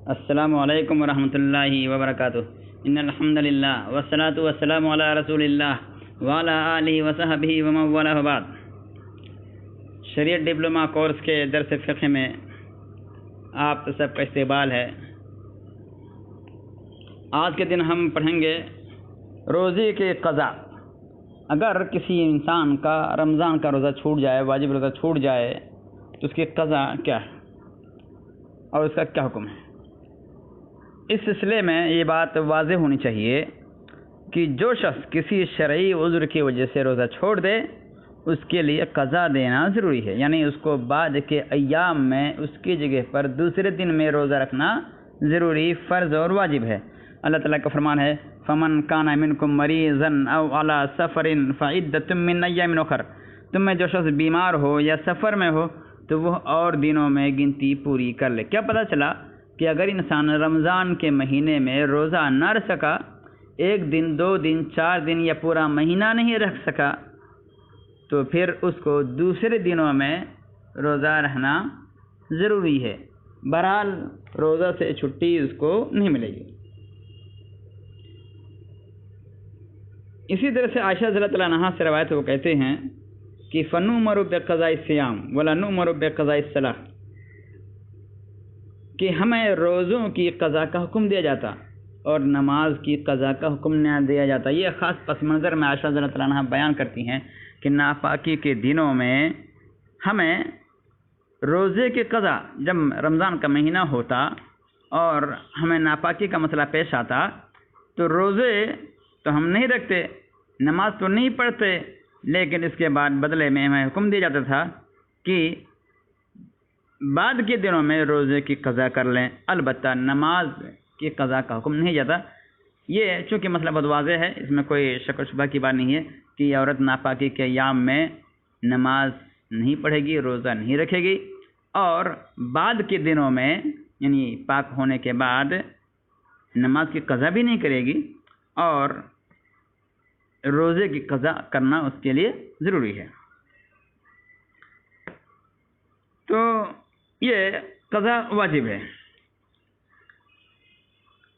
السلام علیکم ورحمۃ اللہ وبرکاتہ۔ ان الحمد للہ والصلاۃ والسلام علی رسول اللہ وعلی آلہ وصحبہ ومن والہ بعد۔ شریعت ڈپلومہ کورس کے درس فقہ میں آپ سب کا استقبال ہے۔ آج کے دن ہم پڑھیں گے روزے کے قضا۔ اگر کسی انسان کا رمضان کا روزہ چھوٹ جائے، واجب روزہ چھوٹ جائے، تو اس کی قضا کیا ہے اور اس کا کیا حکم ہے؟ اس سلسلے میں یہ بات واضح ہونی چاہیے کہ جو شخص کسی شرعی عذر کی وجہ سے روزہ چھوڑ دے، اس کے لیے قضا دینا ضروری ہے، یعنی اس کو بعد کے ایام میں اس کی جگہ پر دوسرے دن میں روزہ رکھنا ضروری، فرض اور واجب ہے۔ اللہ تعالیٰ کا فرمان ہے فَمَنْ كَانَ مِنْكُمْ مَرِيضًا أَوْ عَلَى سَفَرٍ فَعِدَّةٌ مِّنْ أَيَّامٍ أُخَرَ۔ تم میں جو شخص بیمار ہو یا سفر میں ہو تو وہ اور دنوں میں گنتی پوری کر لے۔ کیا پتہ چلا کہ اگر انسان رمضان کے مہینے میں روزہ نہ رکھ سکا، ایک دن، 2 دن، 4 دن یا پورا مہینہ نہیں رکھ سکا، تو پھر اس کو دوسرے دنوں میں روزہ رہنا ضروری ہے۔ بہرحال روزہ سے چھٹی اس کو نہیں ملے گی۔ اسی طرح سے عائشہ رضی اللہ عنہا سے روایت وہ کہتے ہیں کہ فَنُؤْمَرُ بِقَضَاءِ الصِّيَامِ وَلَا نُؤْمَرُ بِقَضَاءِ الصَّلَاةِ، کہ ہمیں روزوں کی قضا کا حکم دیا جاتا اور نماز کی قضا کا حکم نہ دیا جاتا۔ یہ خاص پس منظر میں عائشہ رضی اللہ عنہا بیان کرتی ہیں کہ ناپاکی کے دنوں میں ہمیں روزے کی قضا، جب رمضان کا مہینہ ہوتا اور ہمیں ناپاکی کا مسئلہ پیش آتا تو روزے تو ہم نہیں رکھتے، نماز تو نہیں پڑھتے، لیکن اس کے بعد بدلے میں ہمیں حکم دیا جاتا تھا کہ بعد کے دنوں میں روزے کی قضا کر لیں، البتہ نماز کی قضا کا حکم نہیں جاتا۔ یہ چونکہ مسئلہ بہت واضح ہے، اس میں کوئی شک و شبہ کی بات نہیں ہے کہ یہ عورت ناپاکی کے ایام میں نماز نہیں پڑھے گی، روزہ نہیں رکھے گی، اور بعد کے دنوں میں یعنی پاک ہونے کے بعد نماز کی قضا بھی نہیں کرے گی، اور روزے کی قضا کرنا اس کے لیے ضروری ہے۔ تو یہ قضا واجب ہے۔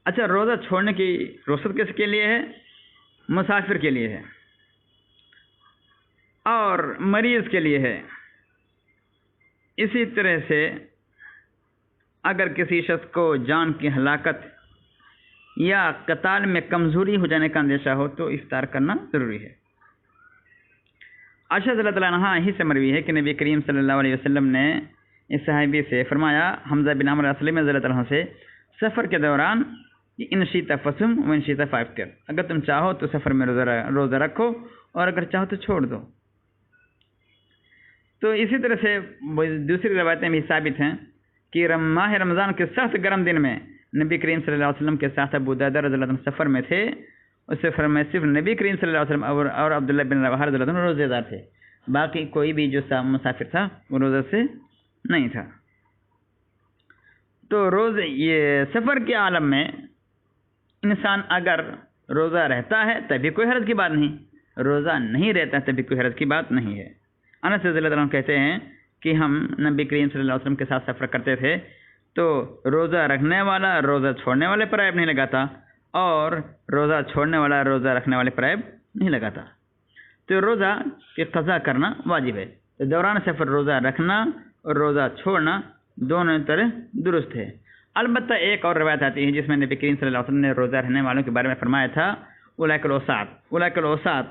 اچھا، روزہ چھوڑنے کی رخصت کس کے لیے ہے؟ مسافر کے لیے ہے اور مریض کے لیے ہے۔ اسی طرح سے اگر کسی شخص کو جان کی ہلاکت یا قتال میں کمزوری ہو جانے کا اندیشہ ہو تو افطار کرنا ضروری ہے۔ عائشہ رضی اللہ عنہا ہی سے مروی ہے کہ نبی کریم صلی اللہ علیہ وسلم نے اس صحابی سے فرمایا، حمزہ بن عمرو اسلمی رضی اللہ عنہ سے، سفر کے دوران ان شئت فصم و ان شئت فافطر، اگر تم چاہو تو سفر میں روزہ رکھو اور اگر چاہو تو چھوڑ دو۔ تو اسی طرح سے دوسری روایتیں بھی ثابت ہیں کہ ماہ رمضان کے سخت گرم دن میں نبی کریم صلی اللہ علیہ وسلم کے ساتھ ابو درداء رضی اللہ عنہ سفر میں تھے، اس سے فرمایا صرف نبی کریم صلی اللہ علیہ وسلم اور عبداللہ بن رواحہ رضی اللہ عنہ روزے دار تھے، باقی کوئی بھی جو مسافر تھا وہ روزہ سے نہیں تھا۔ تو روزے یہ سفر کے عالم میں انسان اگر روزہ رہتا ہے تبھی کوئی حرج کی بات نہیں، روزہ نہیں رہتا ہے تبھی کوئی حرج کی بات نہیں ہے۔ انس رضی اللہ عنہ کہتے ہیں کہ ہم نبی کریم صلی اللہ علیہ وسلم کے ساتھ سفر کرتے تھے تو روزہ رکھنے والا روزہ چھوڑنے والے پر عیب نہیں لگاتا اور روزہ چھوڑنے والا روزہ رکھنے والے پر عیب نہیں لگاتا۔ تو روزہ کی قضا کرنا واجب ہے۔ تو دوران سفر روزہ رکھنا اور روزہ چھوڑنا دونوں طرح درست ہے۔ البتہ ایک اور روایت آتی ہے جس میں نبی کریم صلی اللہ علیہ وسلم نے روزہ رہنے والوں کے بارے میں فرمایا تھا اولئک العصاة،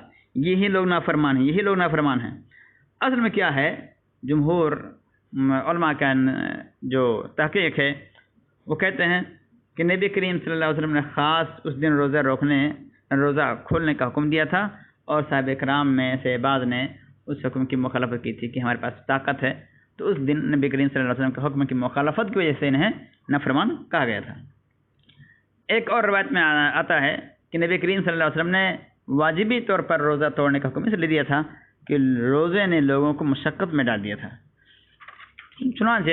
یہی لوگ نافرمان ہیں۔ اصل میں کیا ہے، جمہور علماء کا جو تحقیق ہے وہ کہتے ہیں کہ نبی کریم صلی اللہ علیہ وسلم نے خاص اس دن روزہ کھولنے کا حکم دیا تھا، اور صحابہ کرام میں سے بعض نے اس حکم کی مخالفت کی تھی کہ ہمارے پاس طاقت ہے، تو اس دن نبی کریم صلی اللہ علیہ وسلم کے حکم کی مخالفت کی وجہ سے انہیں نافرمان کہا گیا تھا۔ ایک اور روایت میں آتا ہے کہ نبی کریم صلی اللہ علیہ وسلم نے واجبی طور پر روزہ توڑنے کا حکم اس لیے دیا تھا کہ روزے نے لوگوں کو مشقت میں ڈال دیا تھا۔ چنانچہ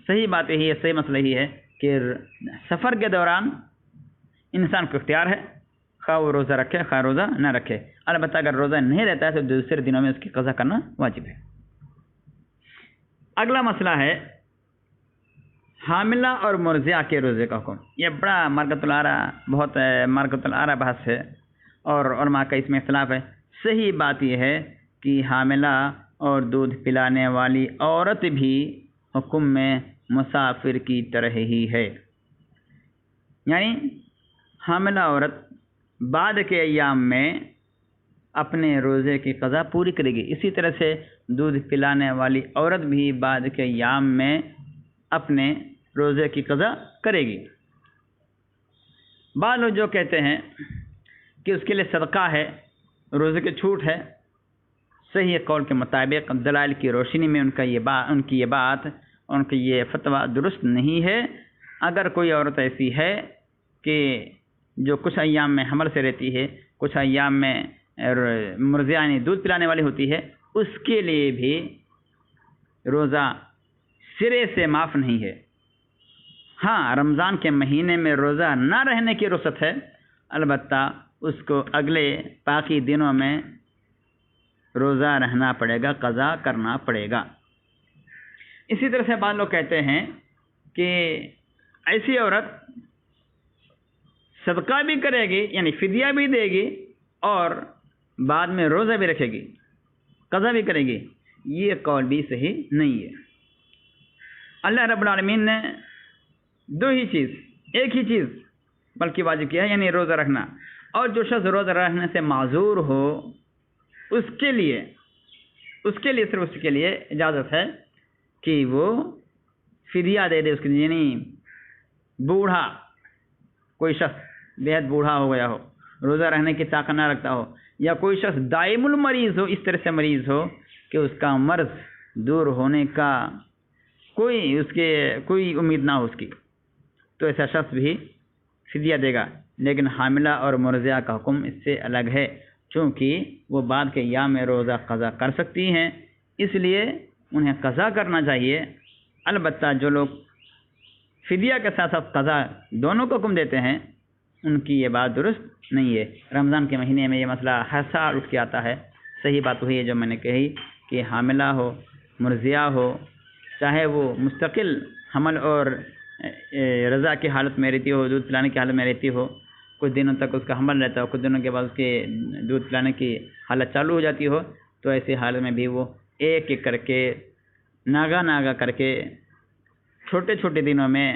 صحیح بات یہی ہے، صحیح مسئلہ یہی ہے کہ سفر کے دوران انسان کو اختیار ہے، خواہ وہ روزہ رکھے خواہ روزہ نہ رکھے، البتہ اگر روزہ نہیں رہتا ہے تو دوسرے دنوں میں اس کی قضا کرنا واجب ہے۔ اگلا مسئلہ ہے حاملہ اور مرضعہ کے روزے کا حکم، یہ بڑا مرکز الآرا، بہت مرکز الآرا بحث ہے اور علماء کا اس میں اختلاف ہے۔ صحیح بات یہ ہے کہ حاملہ اور دودھ پلانے والی عورت بھی حکم میں مسافر کی طرح ہی ہے، یعنی حاملہ عورت بعد کے ایام میں اپنے روزے کی قضا پوری کرے گی، اسی طرح سے دودھ پلانے والی عورت بھی بعد کے ایام میں اپنے روزے کی قضا کرے گی۔ بعض لوگ جو کہتے ہیں کہ اس کے لیے صدقہ ہے، روزے کی چھوٹ ہے، صحیح قول کے مطابق دلائل کی روشنی میں ان کی یہ بات، ان کی یہ فتویٰ درست نہیں ہے۔ اگر کوئی عورت ایسی ہے کہ جو کچھ ایام میں حمل سے رہتی ہے، کچھ ایام میں مرضعہ یعنی دودھ پلانے والی ہوتی ہے، اس کے لیے بھی روزہ سرے سے معاف نہیں ہے۔ ہاں، رمضان کے مہینے میں روزہ نہ رہنے کی رخصت ہے، البتہ اس کو اگلے باقی دنوں میں روزہ رہنا پڑے گا، قضا کرنا پڑے گا۔ اسی طرح سے بعض لوگ کہتے ہیں کہ ایسی عورت صدقہ بھی کرے گی، یعنی فدیہ بھی دے گی اور بعد میں روزہ بھی رکھے گی، قضا بھی کرے گی۔ یہ قول بھی صحیح نہیں ہے۔ اللہ رب العالمین نے ایک ہی چیز بلکہ واجب کیا ہے، یعنی روزہ رکھنا، اور جو شخص روزہ رکھنے سے معذور ہو اس کے لیے صرف اس کے لیے اجازت ہے کہ وہ فدیہ دے دے، اس کے لیے، یعنی بوڑھا کوئی شخص بےحد بوڑھا ہو گیا ہو، روزہ رہنے کی طاقت نہ رکھتا ہو، یا کوئی شخص دائم المریض ہو، اس طرح سے مریض ہو کہ اس کا مرض دور ہونے کا کوئی امید نہ ہو اس کی، تو ایسا شخص بھی فدیہ دے گا۔ لیکن حاملہ اور مرضعہ کا حکم اس سے الگ ہے، چونکہ وہ بعد کے ایام میں روزہ قضا کر سکتی ہیں، اس لیے انہیں قضا کرنا چاہیے۔ البتہ جو لوگ فدیہ کے ساتھ ساتھ قضا دونوں کو حکم دیتے ہیں، ان کی یہ بات درست نہیں ہے۔ رمضان کے مہینے میں یہ مسئلہ ہر سال اٹھ کے آتا ہے۔ صحیح بات وہی ہے جو میں نے کہی کہ حاملہ ہو، مرضعہ ہو، چاہے وہ مستقل حمل اور رضع کی حالت میں رہتی ہو، دودھ پلانے کی حالت میں رہتی ہو، کچھ دنوں تک اس کا حمل رہتا ہو، کچھ دنوں کے بعد اس کے دودھ پلانے کی حالت چالو ہو جاتی ہو، تو ایسی حالت میں بھی وہ ایک ایک کر کے ناگا کر کے چھوٹے چھوٹے دنوں میں،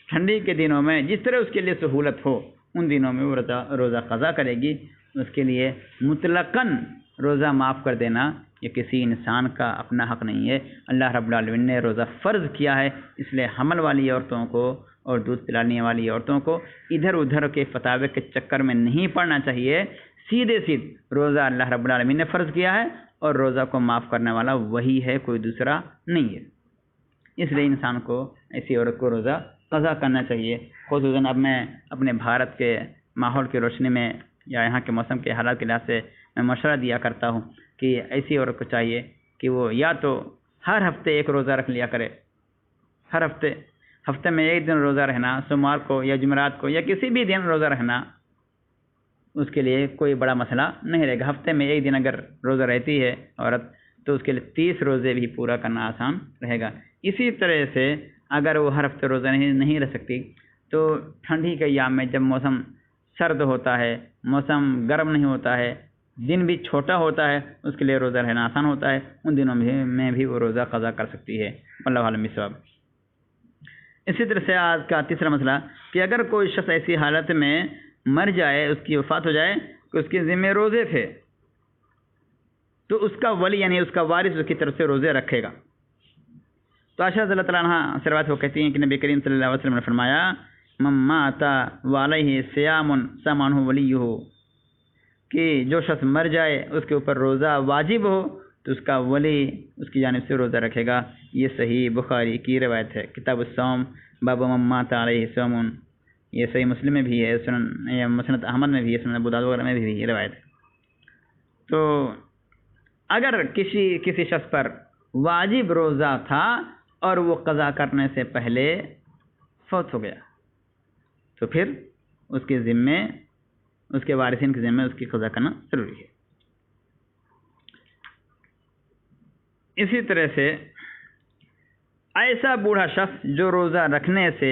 ٹھنڈی کے دنوں میں جس طرح اس کے لیے سہولت ہو، ان دنوں میں وہ روزہ قضا کرے گی۔ اس کے لیے مطلقاً روزہ معاف کر دینا یہ کسی انسان کا اپنا حق نہیں ہے۔ اللہ رب العالمین نے روزہ فرض کیا ہے، اس لیے حمل والی عورتوں کو اور دودھ پلانے والی عورتوں کو ادھر ادھر کے فتاوے کے چکر میں نہیں پڑنا چاہیے۔ سیدھے روزہ اللہ رب العالمین نے فرض کیا ہے اور روزہ کو معاف کرنے والا وہی ہے، کوئی دوسرا نہیں ہے۔ اس لیے انسان کو ایسی عورت کو روزہ قضا کرنا چاہیے۔ خصوصاً اب میں اپنے بھارت کے ماحول کی روشنی میں یا یہاں کے موسم کے حالات کے لحاظ سے میں مشورہ دیا کرتا ہوں کہ ایسی عورت کو چاہیے کہ وہ یا تو ہر ہفتے ایک روزہ رکھ لیا کرے، ہر ہفتے میں ایک دن روزہ رہنا، سوموار کو یا جمعرات کو یا کسی بھی دن روزہ رہنا اس کے لیے کوئی بڑا مسئلہ نہیں رہے گا۔ ہفتے میں ایک دن اگر روزہ رہتی ہے عورت تو اس کے لیے 30 روزے بھی پورا کرنا آسان رہے گا۔ اسی طرح سے اگر وہ ہر ہفتے روزہ نہیں رہ سکتی تو ٹھنڈی کے ایام میں جب موسم سرد ہوتا ہے، موسم گرم نہیں ہوتا ہے، دن بھی چھوٹا ہوتا ہے، اس کے لیے روزہ رہنا آسان ہوتا ہے، ان دنوں میں بھی وہ روزہ قضا کر سکتی ہے۔ اللہ عالم بالصواب۔ اسی طرح سے آج کا تیسرا مسئلہ کہ اگر کوئی شخص ایسی حالت میں مر جائے، اس کی وفات ہو جائے کہ اس کے ذمہ روزے تھے، تو اس کا ولی یعنی اس کا وارث اس کی طرف سے روزے رکھے گا۔ تو عائشہ رضی اللہ تعالیٰ عنہ سے روایت وہ کہتی ہیں کہ نبی کریم صلی اللہ علیہ وسلم نے فرمایا من مات وعلیہ صیام صام عنہ ولیہ، کہ جو شخص مر جائے اس کے اوپر روزہ واجب ہو تو اس کا ولی اس کی جانب سے روزہ رکھے گا۔ یہ صحیح بخاری کی روایت ہے، کتاب الصوم باب من مات علیہ صوم، یہ صحیح مسلم میں بھی ہے، مسند احمد میں بھی ہے، سنن ابو داؤد وغیرہ میں بھی یہ روایت ہے۔ تو اگر کسی شخص پر واجب روزہ تھا اور وہ قضا کرنے سے پہلے فوت ہو گیا تو پھر اس کے ذمے، اس کے وارثین کے ذمے اس کی قضا کرنا ضروری ہے۔ اسی طرح سے ایسا بوڑھا شخص جو روزہ رکھنے سے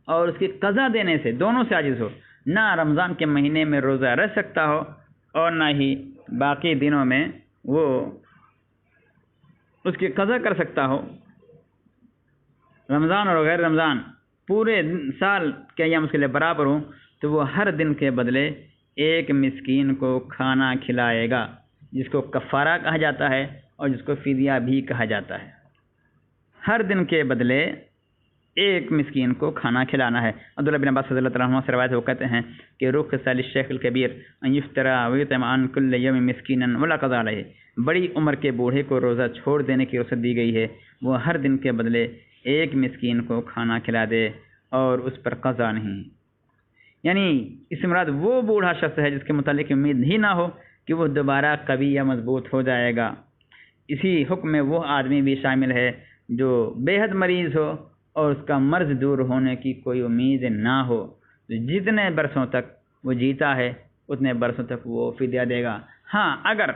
اور اس کی قضا دینے سے دونوں سے عاجز ہو، نہ رمضان کے مہینے میں روزہ رکھ سکتا ہو اور نہ ہی باقی دنوں میں وہ اس کی قضا کر سکتا ہو، رمضان اور غیر رمضان پورے سال کے ایام اس کے لیے برابر ہوں، تو وہ ہر دن کے بدلے ایک مسکین کو کھانا کھلائے گا، جس کو کفارہ کہا جاتا ہے اور جس کو فدیہ بھی کہا جاتا ہے۔ ہر دن کے بدلے ایک مسکین کو کھانا کھلانا ہے۔ عبداللہ بن عباس رضی اللہ تعالیٰ عنہ سے روایت وہ کہتے ہیں کہ رخص للشیخ الکبیر ان یفطر ویطعم عن کل یوم مسکینا ولا قضاء علیہ، بڑی عمر کے بوڑھے کو روزہ چھوڑ دینے کی رخصت دی گئی ہے، وہ ہر دن کے بدلے ایک مسکین کو کھانا کھلا دے اور اس پر قضا نہیں۔ یعنی اس سے مراد وہ بوڑھا شخص ہے جس کے متعلق امید ہی نہ ہو کہ وہ دوبارہ قوی یا مضبوط ہو جائے گا۔ اسی حکم میں وہ آدمی بھی شامل ہے جو بے حد مریض ہو اور اس کا مرض دور ہونے کی کوئی امید نہ ہو، جتنے برسوں تک وہ جیتا ہے اتنے برسوں تک وہ فدیہ دے گا۔ ہاں، اگر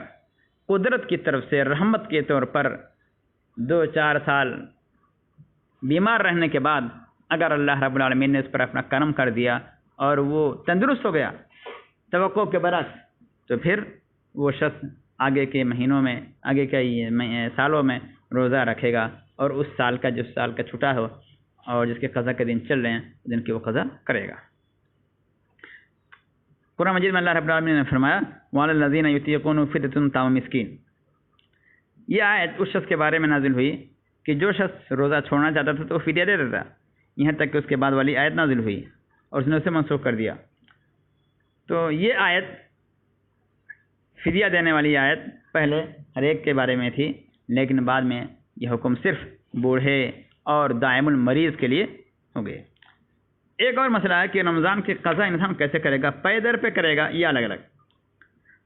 قدرت کی طرف سے رحمت کے طور پر 2-4 سال بیمار رہنے کے بعد اگر اللہ رب العالمین نے اس پر اپنا کرم کر دیا اور وہ تندرست ہو گیا توقع کے برعکس، تو پھر وہ شخص آگے کے مہینوں میں، آگے کے سالوں میں روزہ رکھے گا اور اس سال کا جس سال کا چھٹا ہو اور جس کے قضا کے دن چل رہے ہیں دن کی وہ قضا کرے گا۔ قرآن مجید میں اللہ رب العالمین نے فرمایا وَعَلَى الَّذِينَ يُطِيقُونَهُ فِدْيَةٌ طَعَامُ مِسْكِينٍ، یہ آیت اس شخص کے بارے میں نازل ہوئی کہ جو شخص روزہ چھوڑنا چاہتا تھا تو وہ فدیہ دے دیتا، یہاں تک کہ اس کے بعد والی آیت نازل ہوئی اور اس نے اسے منسوخ کر دیا۔ تو یہ آیت فدیہ دینے والی آیت پہلے ہر ایک کے بارے میں تھی، لیکن بعد میں یہ حکم صرف بوڑھے اور دائم المریض کے لیے ہو گئے۔ ایک اور مسئلہ ہے کہ رمضان کی قضا انسان کیسے کرے گا، پے در پہ کرے گا یا الگ الگ،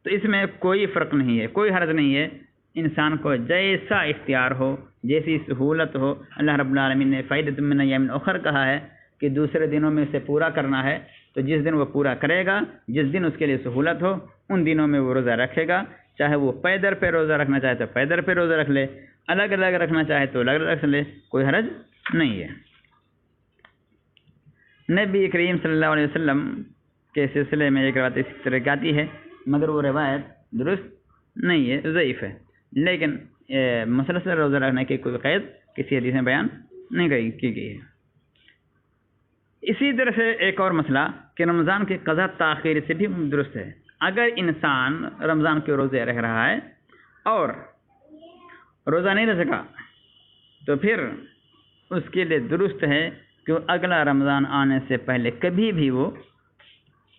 تو اس میں کوئی فرق نہیں ہے، کوئی حرج نہیں ہے، انسان کو جیسا اختیار ہو، جیسی سہولت ہو۔ اللہ رب العالمین نے فَعِدَةٌ مِّنْ أَيَّامٍ أُخَرَ کہا ہے کہ دوسرے دنوں میں سے پورا کرنا ہے، تو جس دن وہ پورا کرے گا، جس دن اس کے لیے سہولت ہو ان دنوں میں وہ روزہ رکھے گا، چاہے وہ پے در پہ روزہ رکھنا چاہے تو پے در پہ روزہ رکھ لے، الگ الگ رکھنا چاہے تو الگ الگ رکھ لے، کوئی حرج نہیں ہے۔ نبی کریم صلی اللہ علیہ وسلم کے سلسلے میں ایک روایت اس طرح کی آتی ہے، مگر وہ روایت درست نہیں ہے، ضعیف ہے، لیکن مسلسل روزہ رکھنے کی کوئی قید کسی حدیث میں بیان نہیں کی گئی ہے۔ اسی طرح سے ایک اور مسئلہ کہ رمضان کی قضا تاخیر سے بھی درست ہے۔ اگر انسان رمضان کے روزے رہ رہا ہے اور روزہ نہیں رہ سکا تو پھر اس کے لیے درست ہے کہ وہ اگلا رمضان آنے سے پہلے کبھی بھی وہ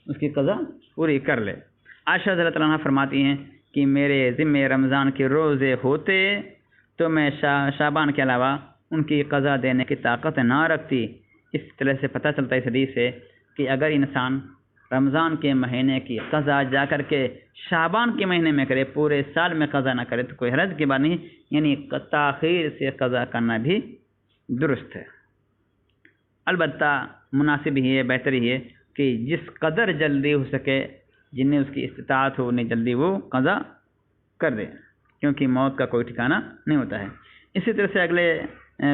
اس کی قضا پوری کر لے۔ عائشہ رضی اللہ تعالیٰ عنہا فرماتی ہیں کہ میرے ذمے رمضان کے روزے ہوتے تو میں شعبان کے علاوہ ان کی قضا دینے کی طاقت نہ رکھتی۔ اس طرح سے پتہ چلتا ہے اس حدیث سے کہ اگر انسان رمضان کے مہینے کی قضا جا کر کے شعبان کے مہینے میں کرے، پورے سال میں قضا نہ کرے تو کوئی حرج کی بات نہیں، یعنی تاخیر سے قضا کرنا بھی درست ہے۔ البتہ مناسب ہی ہے، بہتر ہی ہے کہ جس قدر جلدی ہو سکے، جنہیں اس کی استطاعت ہو انہیں جلدی وہ قضا کر دے، کیونکہ موت کا کوئی ٹھکانہ نہیں ہوتا ہے۔ اسی طرح سے اگلے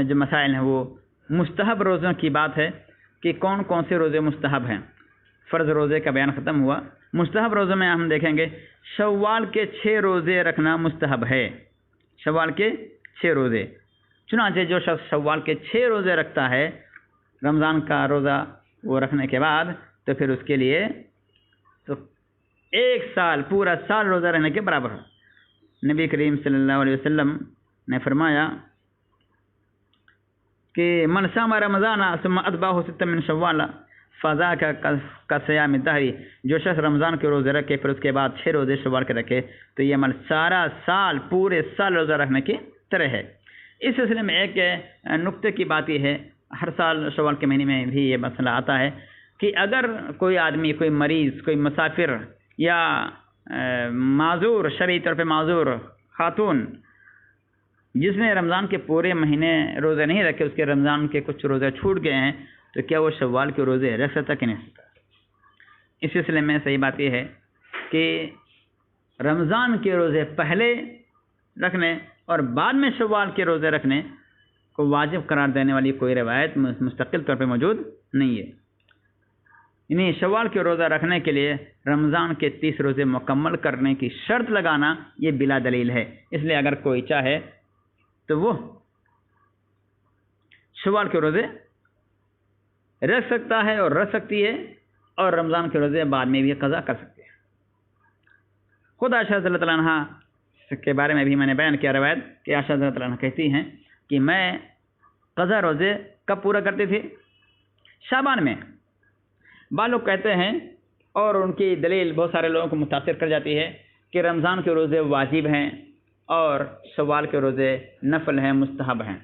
جو مسائل ہیں وہ مستحب روزوں کی بات ہے کہ کون کون سے روزے مستحب ہیں۔ فرض روزے کا بیان ختم ہوا، مستحب روزوں میں ہم دیکھیں گے شوال کے 6 روزے رکھنا مستحب ہے، شوال کے 6 روزے۔ چنانچہ جو شخص شوال کے 6 روزے رکھتا ہے رمضان کا روزہ وہ رکھنے کے بعد، تو پھر اس کے لیے تو 1 سال، پورا سال روزہ رہنے کے برابر ہو۔ نبی کریم صلی اللہ علیہ وسلم نے فرمایا کہ من صام رمضان ثم اتبعه 6 من شوال فذاک کصیام الدہر، جو شخص رمضان کے روزے رکھے پھر اس کے بعد 6 روزے شوال کے رکھے تو یہ عمل سارا سال، پورے سال روزہ رکھنے کی طرح ہے۔ اس سلسلے میں ایک نقطے کی بات یہ ہے، ہر سال شوال کے مہینے میں بھی یہ مسئلہ آتا ہے کہ اگر کوئی آدمی، کوئی مریض، کوئی مسافر یا معذور، شرعی طور پہ معذور خاتون جس نے رمضان کے پورے مہینے روزے نہیں رکھے، اس کے رمضان کے کچھ روزے چھوٹ گئے ہیں، تو کیا وہ شوال کے روزے رکھ سکتا کہ نہیں سکتا؟ اس سلسلے میں صحیح بات یہ ہے کہ رمضان کے روزے پہلے رکھنے اور بعد میں شوال کے روزے رکھنے کو واجب قرار دینے والی کوئی روایت مستقل طور پہ موجود نہیں ہے. یعنی شوال کے روزہ رکھنے کے لیے رمضان کے 30 روزے مکمل کرنے کی شرط لگانا یہ بلا دلیل ہے. اس لیے اگر کوئی چاہے تو وہ شوال کے روزے رکھ سکتا ہے اور رکھ سکتی ہے، اور رمضان کے روزے بعد میں بھی قضا کر سکتے ہیں. خود عائشہ رضی اللہ تعالیٰ عنہ کے بارے میں بھی میں نے بیان کیا روایت کہ عائشہ رضی اللہ تعالیٰ عنہ کہتی ہیں کہ میں قضا روزے کب پورا کرتی تھی؟ شعبان میں. بعض لوگ کہتے ہیں، اور ان کی دلیل بہت سارے لوگوں کو متاثر کر جاتی ہے، کہ رمضان کے روزے واجب ہیں اور شوال کے روزے نفل ہیں، مستحب ہیں،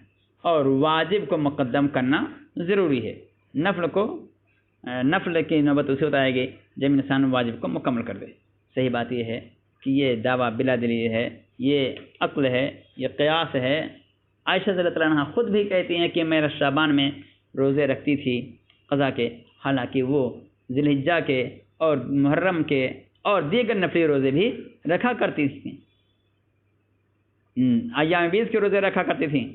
اور واجب کو مقدم کرنا ضروری ہے. نفل کی نوبت اسے ہوتا ہے کہ جب انسان واجب کو مکمل کر دے. صحیح بات یہ ہے کہ یہ دعویٰ بلا دلیل ہے، یہ عقل ہے، یہ قیاس ہے. عائشہ رضی اللہ تعالیٰ عنہ خود بھی کہتی ہیں کہ میں شعبان میں روزے رکھتی تھی قضا کے، حالانکہ وہ ذی الحجہ کے اور محرم کے اور دیگر نفلی روزے بھی رکھا کرتی تھیں. ایام بیس کے روزے رکھا کرتی تھیں.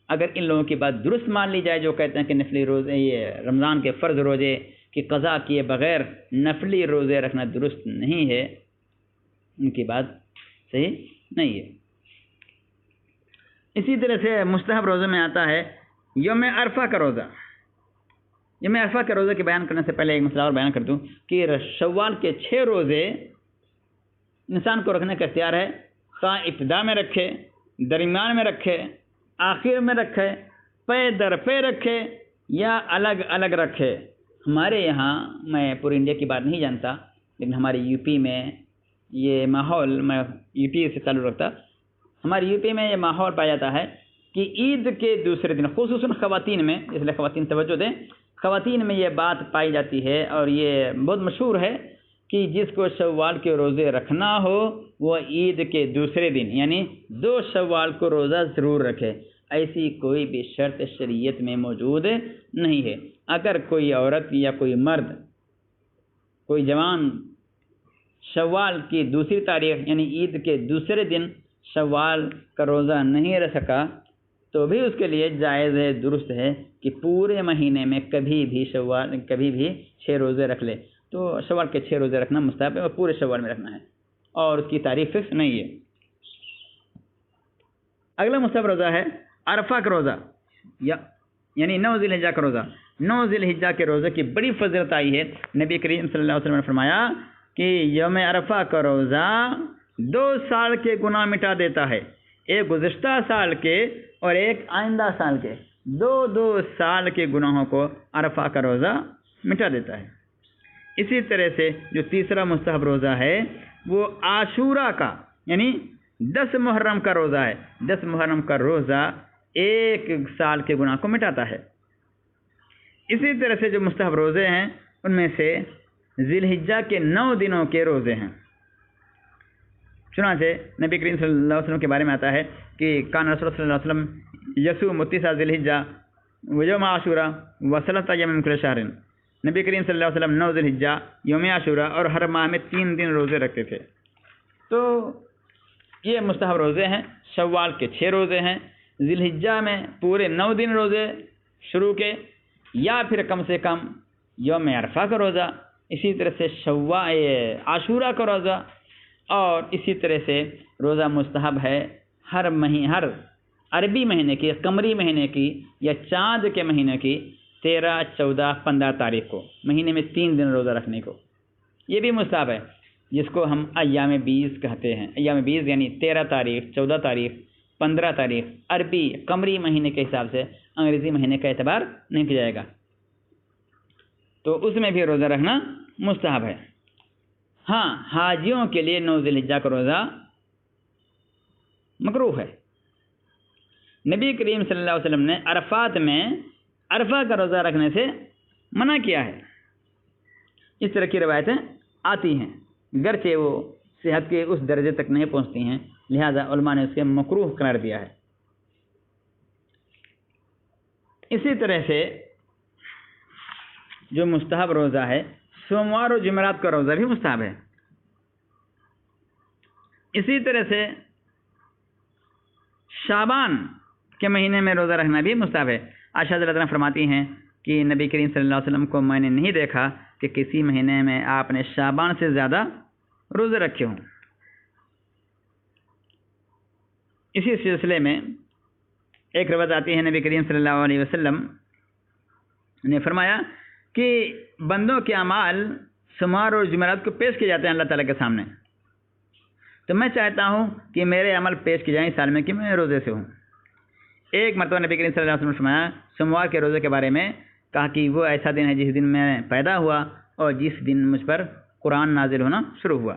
اگر ان لوگوں کی بات درست مان لی جائے جو کہتے ہیں کہ نفلی روزے، یہ رمضان کے فرض روزے کی قضا کیے بغیر نفلی روزے رکھنا درست نہیں ہے، ان کی بات صحیح نہیں ہے. اسی طرح سے مستحب روزے میں آتا ہے یوم عرفہ کا روزہ. یوم عرفہ کے روزے کے بیان کرنے سے پہلے ایک مسئلہ اور بیان کر دوں کہ شوال کے 6 روزے انسان کو رکھنے کا اختیار ہے، خواہ ابتدا میں رکھے، درمیان میں رکھے، آخر میں رکھے، پے در پے رکھے یا الگ الگ رکھے. ہمارے یہاں، میں پورے انڈیا کی بات نہیں جانتا، لیکن ہمارے یو پی میں یہ ماحول، میں یو پی سے تعلق رکھتا، ہمارے یو پی میں یہ ماحول پایا جاتا ہے کہ عید کے دوسرے دن، خصوصاً خواتین میں، اس لیے خواتین توجہ دیں، خواتین میں یہ بات پائی جاتی ہے اور یہ بہت مشہور ہے کہ جس کو شوال کے روزے رکھنا ہو وہ عید کے دوسرے دن یعنی 2 شوال کو روزہ ضرور رکھے. ایسی کوئی بھی شرط شریعت میں موجود نہیں ہے. اگر کوئی عورت یا کوئی مرد، کوئی جوان شوال کی دوسری تاریخ یعنی عید کے دوسرے دن شوال کا روزہ نہیں رکھ سکا تو بھی اس کے لیے جائز ہے، درست ہے کہ پورے مہینے میں کبھی بھی 6 روزے رکھ لے. تو شوال کے 6 روزے رکھنا مستحب ہے اور پورے شوال میں رکھنا ہے، اور اس کی تاریخ فکس نہیں ہے. اگلا مستحب روزہ ہے عرفہ کا روزہ، یعنی 9 ذی الحجہ کا روزہ. 9 ذی الحجہ کے روزے کی بڑی فضیلت آئی ہے. نبی کریم صلی اللہ علیہ وسلم نے فرمایا کہ یوم عرفہ کا روزہ 2 سال کے گناہ مٹا دیتا ہے، ایک گزشتہ سال کے اور ایک آئندہ سال کے. 2 سال کے گناہوں کو عرفہ کا روزہ مٹا دیتا ہے. اسی طرح سے جو تیسرا مستحب روزہ ہے وہ عاشورہ کا یعنی 10 محرم کا روزہ ہے. 10 محرم کا روزہ 1 سال کے گناہ کو مٹاتا ہے. اسی طرح سے جو مستحب روزے ہیں ان میں سے ذی الحجہ کے 9 دنوں کے روزے ہیں. چنانچہ نبی کریم صلی اللہ علیہ وسلم کے بارے میں آتا ہے کہ کان رسول صلی اللہ علیہ وسلم یصوم 9 ذی الحجہ ویوم عاشورہ وثلاث ایام من کل شہر. نبی کریم صلی اللہ علیہ وسلم 9 ذی الحجہ، یوم عاشورہ اور ہر ماہ میں 3 دن روزے رکھتے تھے. تو یہ مستحب روزے ہیں. شوال کے 6 روزے ہیں، ذی الحجہ میں پورے 9 دن روزے شروع کے، یا پھر کم سے کم یوم عرفہ کا روزہ، اسی طرح سے عاشورہ کا روزہ، اور اسی طرح سے روزہ مستحب ہے ہر عربی مہینے کی، قمری مہینے کی یا چاند کے مہینے کی 13، 14، 15 تاریخ کو، مہینے میں 3 دن روزہ رکھنے کو. یہ بھی مستحب ہے جس کو ہم ایام 20 کہتے ہیں. ایام 20 یعنی 13 تاریخ، 14 تاریخ، 15 تاریخ، عربی قمری مہینے کے حساب سے، انگریزی مہینے کا اعتبار نہیں کیا جائے گا. تو اس میں بھی روزہ رکھنا مستحب ہے. ہاں، حاجیوں کے لیے 9 ذی الحجہ کا روزہ مکروہ ہے. نبی کریم صلی اللہ علیہ وسلم نے عرفات میں عرفہ کا روزہ رکھنے سے منع کیا ہے. اس طرح کی روایتیں آتی ہیں، گرچہ وہ صحت کے اس درجے تک نہیں پہنچتی ہیں، لہذا علماء نے اسے مکروہ قرار دیا ہے. اسی طرح سے جو مستحب روزہ ہے، سوموار و جمعرات کا روزہ بھی مستحب ہے. اسی طرح سے شعبان کے مہینے میں روزہ رکھنا بھی مستحب ہے۔ عائشہ رضی اللہ عنہ فرماتی ہیں کہ نبی کریم صلی اللہ علیہ وسلم کو میں نے نہیں دیکھا کہ کسی مہینے میں آپ نے شعبان سے زیادہ روزے رکھے ہوں۔ اسی سلسلے میں ایک روایت آتی ہے، نبی کریم صلی اللہ علیہ وسلم نے فرمایا کہ بندوں کے اعمال سمار اور جمعرات کو پیش کیے جاتے ہیں اللہ تعالیٰ کے سامنے، تو میں چاہتا ہوں کہ میرے عمل پیش کیے جائیں اس سال میں کہ میں روزے سے ہوں۔ ایک مرتبہ نبی کریم صلی اللہ علیہ وسلم نے فرمایا سوموار کے روزے کے بارے میں، کہا کہ وہ ایسا دن ہے جس دن میں پیدا ہوا اور جس دن مجھ پر قرآن نازل ہونا شروع ہوا۔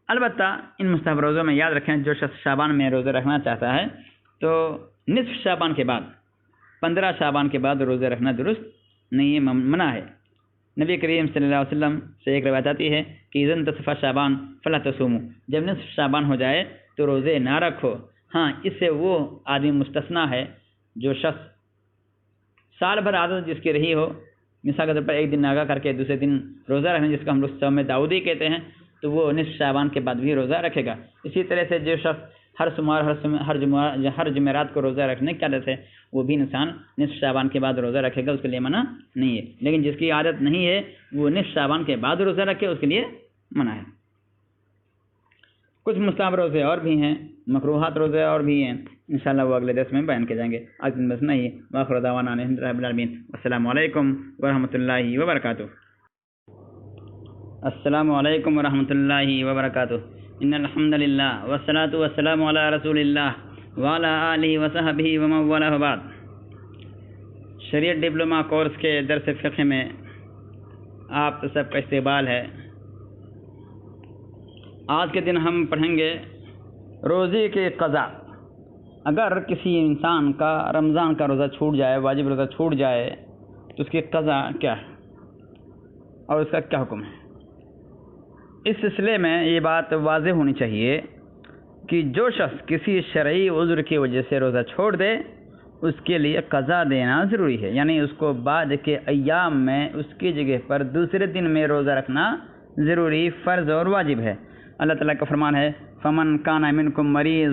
البتہ ان مستحب روزوں میں یاد رکھیں، جو شخص شعبان میں روزے رکھنا چاہتا ہے تو نصف شعبان کے بعد 15 شعبان کے بعد روزے رکھنا درست نہیں ہے، منع ہے۔ نبی کریم صلی اللہ علیہ وسلم سے ایک روایت آتی ہے کہ اذا انتصف شعبان فلا تصوموا، جب نصف شعبان ہو جائے تو روزے نہ رکھو۔ ہاں، اس سے وہ آدمی مستثنا ہے جو شخص سال بھر عادت جس کی رہی ہو، مثال کے طور پر ایک دن ناگا کر کے دوسرے دن روزہ رکھنا، جس کو ہم لوگ صوم داؤدی کہتے ہیں، تو وہ نصف شعبان کے بعد بھی روزہ رکھے گا۔ اسی طرح سے جو شخص ہر جمعرات کو روزہ رکھنے کی عادت ہے، وہ بھی انسان نصف شعبان کے بعد روزہ رکھے گا، اس کے لیے منع نہیں ہے۔ لیکن جس کی عادت نہیں ہے وہ نصف شعبان کے بعد روزہ رکھے، اس کے لیے منع ہے۔ کچھ مستحب روزے اور بھی ہیں، مکروہات روزے اور بھی ہیں، انشاءاللہ وہ اگلے درس میں بیان کیے جائیں گے۔ آج دن بس نہیں، وآخر دعوانا ان الحمد للہ رب العالمین۔ السلام علیکم ورحمۃ اللہ وبرکاتہ۔ السلام علیکم ورحمۃ اللہ وبرکاتہ۔ ان الحمد للہ والصلاۃ والسلام علی رسول اللہ وعلی آلہ وصحبہ ومن والہ بعد۔ شریعت ڈپلومہ کورس کے درس فقہ میں آپ سب کا استقبال ہے۔ آج کے دن ہم پڑھیں گے روزے کے قضا۔ اگر کسی انسان کا رمضان کا روزہ چھوٹ جائے، واجب روزہ چھوٹ جائے، تو اس کی قضا کیا ہے اور اس کا کیا حکم ہے؟ اس سلسلے میں یہ بات واضح ہونی چاہیے کہ جو شخص کسی شرعی عذر کی وجہ سے روزہ چھوڑ دے، اس کے لیے قضا دینا ضروری ہے، یعنی اس کو بعد کے ایام میں اس کی جگہ پر دوسرے دن میں روزہ رکھنا ضروری، فرض اور واجب ہے۔ اللہ تعالیٰ کا فرمان ہے فَمَنْ كَانَ مِنْكُمْ مَرِيضًا